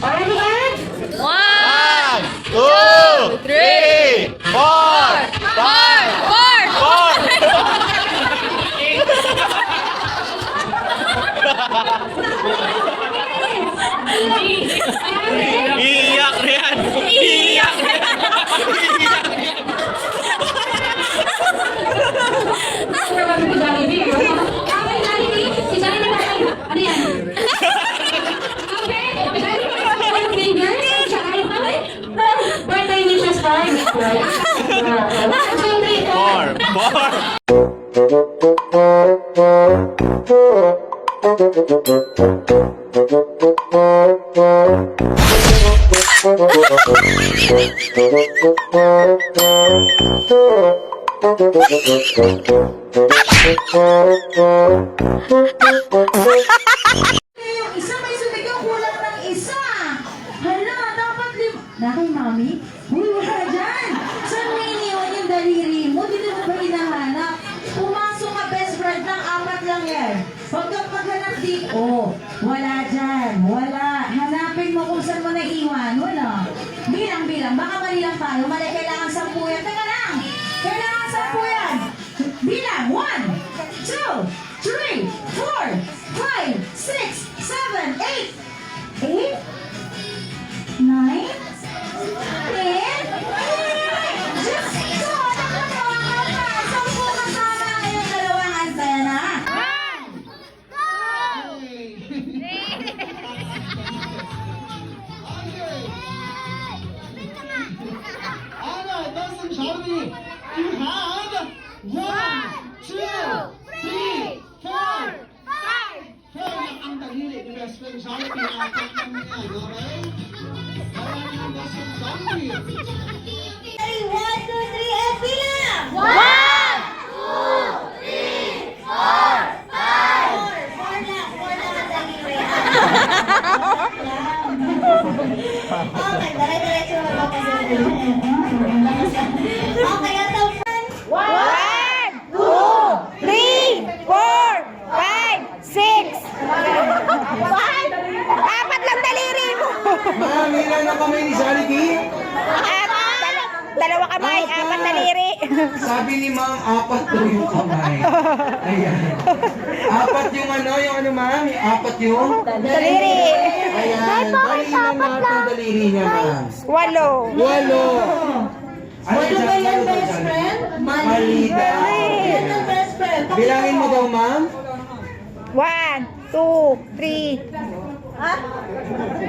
Already, guys? 1, 2, 3, 4, 5, 4. Iiyak na yan! Iiyak na yan! Okay, Jollibee. Si Jollibee na kayo. Ano yan? Okay. One finger. Tsaka ito. Birthday wishes for me. 1, 2, 3, 4. 4. Yung isa may sumigaw, kulang ng isa. Hala, dapat Nakay, mami? Uy, wala dyan. Saan mo iniwan yung daliri mo? Dito mo ba hinahanap? Pumasok ka, best friend, ng 4 lang yan. Huwag kang maghanap dito. Oh, wala dyan. Wala. Hanapin mo kung saan mo naiwan. Wala. Bilang. Baka mali lang tayo. Mali, kailangan 10 yan. Teka lang. Kailangan 10 yan. Bilang. 1, 2, 3, 4, 5, 6, 7, 8. 8? 9? 10? Diyos ko! Nakatawa ka! 10 kasama ngayong dalawang antena. Alright, ladies and gentlemen, you have 1, 2, 3, 4, 5. Kaya ang dalili ni best friend Jollibee ang ating nangyay, okay? Kaya ang best friend Jollibee. 1, 2, 3, and bilang! 4 lang ang daliri. Okay, dire-diretso na magkakasunod. Okay, at the 1, 2, 3, 4, 5, 6, 4 lang daliri mo. Ma'am, ilan na kamay ni Jollibee? Dalawa kamay, 4 daliri. Sabi ni ma'am, 4 daw yung kamay. Ayan. 4 yung ano ma'am? 4 yung? Daliri. Ayan. Bali lang lahat ng daliri niya, ma'am. 8. 8. Ano ba yan, best friend? Mali daw. Yan ang best friend. Bilangin mo daw, ma'am? 1, 2, 3.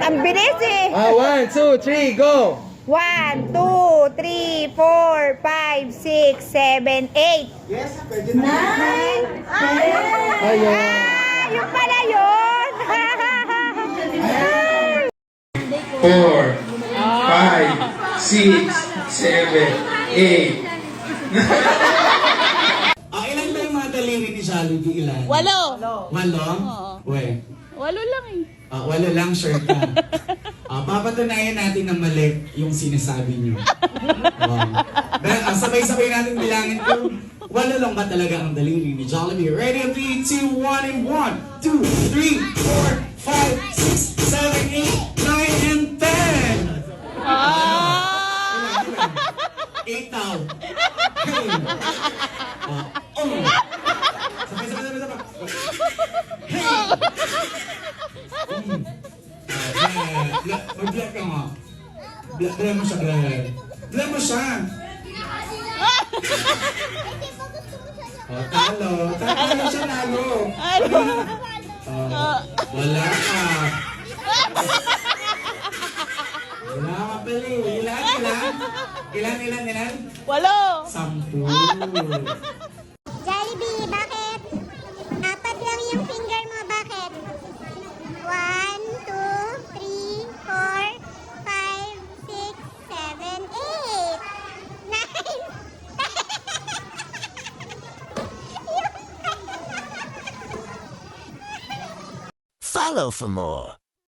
Ang bilis eh. 1, 2, 3, go! 1, 2, 3, 4, 5, 6, 7, 8. Yes, pwede na. 9, 10. Ayan. Yung pala yun. 4, 5, 6, 7, 8. Ilan ba yung mga daliri ni Jollibee? Ilan? 8. 8? We. 8 lang eh. 8 lang, sure ka. Papatunayan natin na mali yung sinasabi nyo. Sabay-sabay natin bilangin kung 8 lang ba talaga ang daliri ni Jollibee. Ready? 3, 2, 1, and 1, 2, 3, 4, 5, 6, 7, 8, 9, and 10! 8 daw. Hey! Sabay-sabay. Hey! Mag-black ka nga. Black mo siya, black. Black mo siya. Talo. Talo siya, talo. Wala ka. Wala ka pala. Ilan? 8. 10. Jollibee, bakit? 4 lang yung finger mo, bakit? 1, 2, 3, 4, 5, 6, 7, 8, 9. Follow for more.